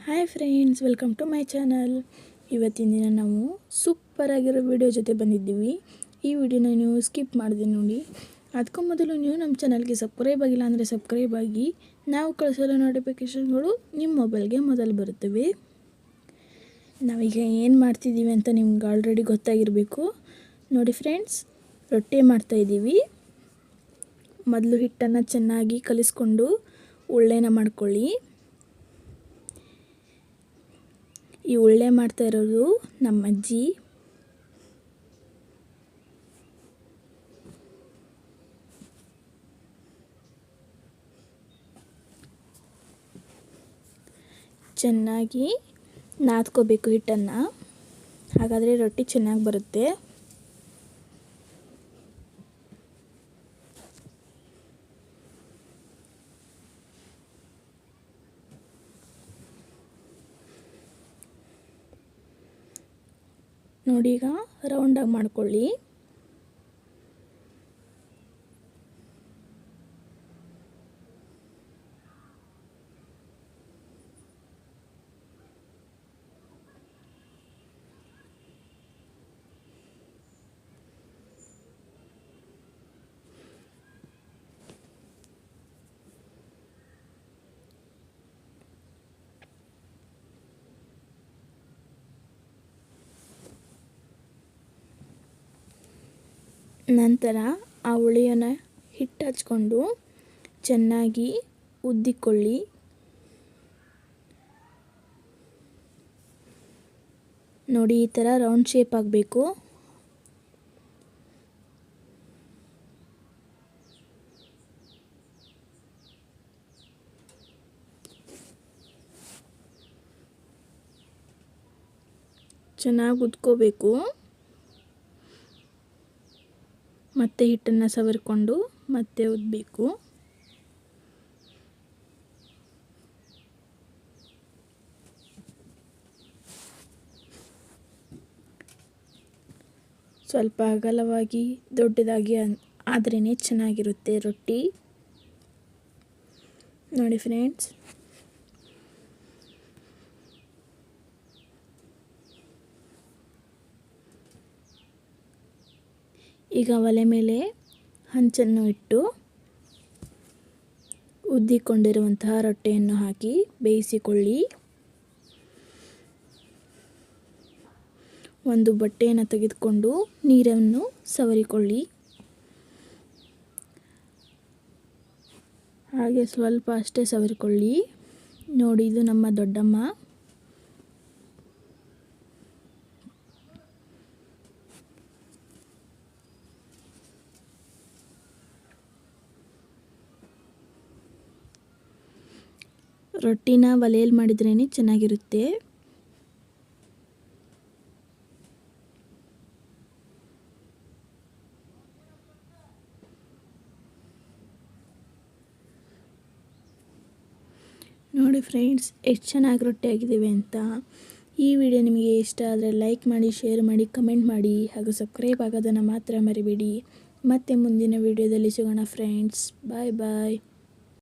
Hi friends, welcome to my channel. ಇವತ್ತಿನ ದಿನ ನಾವು ಸೂಪರ್ ಆಗಿರೋ ವಿಡಿಯೋ ಜೊತೆ ಬಂದಿದ್ದೀವಿ. ಈ ವಿಡಿಯೋನ ನೀವು ಸ್ಕಿಪ್ ಮಾಡಿದೆ ನೋಡಿ. ಅದಕ್ಕೂ ಮೊದಲು ನೀವು ನಮ್ಮ ಚಾನಲ್ಗೆ ಸಬ್ಸ್ಕ್ರೈಬ್ ಆಗಿಲ್ಲ ಅಂದರೆ ಸಬ್ಸ್ಕ್ರೈಬ್ ಆಗಿ. ನಾವು ಕಳಿಸೋ ನೋಟಿಫಿಕೇಷನ್ಗಳು ನಿಮ್ಮ ಮೊಬೈಲ್ಗೆ ಮೊದಲು ಬರುತ್ತವೆ. ನಾವೀಗ ಏನು ಮಾಡ್ತಿದ್ದೀವಿ ಅಂತ ನಿಮ್ಗೆ ಆಲ್ರೆಡಿ ಗೊತ್ತಾಗಿರಬೇಕು ನೋಡಿ ಫ್ರೆಂಡ್ಸ್. ರೊಟ್ಟಿ ಮಾಡ್ತಾಯಿದ್ದೀವಿ. ಮೊದಲು ಹಿಟ್ಟನ್ನು ಚೆನ್ನಾಗಿ ಕಲಿಸ್ಕೊಂಡು ಉಳ್ಳೆನ ಮಾಡ್ಕೊಳ್ಳಿ. ಈ ಉಳ್ಳೆ ಮಾಡ್ತಾ ಇರೋದು ನಮ್ಮ ಅಜ್ಜಿ. ಚೆನ್ನಾಗಿ ನಾದ್ಕೋಬೇಕು ಹಿಟ್ಟನ್ನು, ಹಾಗಾದರೆ ರೊಟ್ಟಿ ಚೆನ್ನಾಗಿ ಬರುತ್ತೆ. ನೋಡಿ, ಈಗ ರೌಂಡಾಗಿ ಮಾಡ್ಕೊಳ್ಳಿ. ನಂತರ ಆ ಹುಳಿಯನ್ನು ಹಿಟ್ಟು ಹಚ್ಕೊಂಡು ಚೆನ್ನಾಗಿ ಉದ್ದಿಕೊಳ್ಳಿ. ನೋಡಿ, ಈ ಥರ ರೌಂಡ್ ಶೇಪ್ ಆಗಬೇಕು. ಚೆನ್ನಾಗಿ ಉದ್ಕೋಬೇಕು. ಮತ್ತೆ ಹಿಟ್ಟನ್ನು ಸವರಿಕೊಂಡು ಮತ್ತೆ ಉದ್ದಬೇಕು. ಸ್ವಲ್ಪ ಅಗಲವಾಗಿ ದೊಡ್ಡದಾಗಿ ಆದ್ರೇ ಚೆನ್ನಾಗಿರುತ್ತೆ ರೊಟ್ಟಿ. ನೋಡಿ ಫ್ರೆಂಡ್ಸ್, ಈಗ ಒಲೆ ಮೇಲೆ ಹಂಚನ್ನು ಇಟ್ಟು ಉದ್ದಿಕೊಂಡಿರುವಂತಹ ರೊಟ್ಟಿಯನ್ನು ಹಾಕಿ ಬೇಯಿಸಿಕೊಳ್ಳಿ. ಒಂದು ಬಟ್ಟೆಯನ್ನು ತೆಗೆದುಕೊಂಡು ನೀರನ್ನು ಸವರಿಕೊಳ್ಳಿ. ಹಾಗೆ ಸ್ವಲ್ಪ ಅಷ್ಟೇ ಸವರಿಕೊಳ್ಳಿ. ನೋಡಿ, ಇದು ನಮ್ಮ ದೊಡ್ಡಮ್ಮ. ರೊಟ್ಟಿನ ಒಲೆಯಲ್ಲಿ ಮಾಡಿದ್ರೇ ಚೆನ್ನಾಗಿರುತ್ತೆ. ನೋಡಿ ಫ್ರೆಂಡ್ಸ್, ಎಷ್ಟು ಚೆನ್ನಾಗಿ ರೊಟ್ಟಿ ಆಗಿದ್ದೇವೆ ಅಂತ. ಈ ವಿಡಿಯೋ ನಿಮಗೆ ಇಷ್ಟ ಆದರೆ ಲೈಕ್ ಮಾಡಿ, ಶೇರ್ ಮಾಡಿ, ಕಮೆಂಟ್ ಮಾಡಿ, ಹಾಗೂ ಸಬ್ಸ್ಕ್ರೈಬ್ ಆಗೋದನ್ನು ಮಾತ್ರ ಮರಿಬೇಡಿ. ಮತ್ತೆ ಮುಂದಿನ ವಿಡಿಯೋದಲ್ಲಿ ಸಿಗೋಣ ಫ್ರೆಂಡ್ಸ್. ಬಾಯ್ ಬಾಯ್.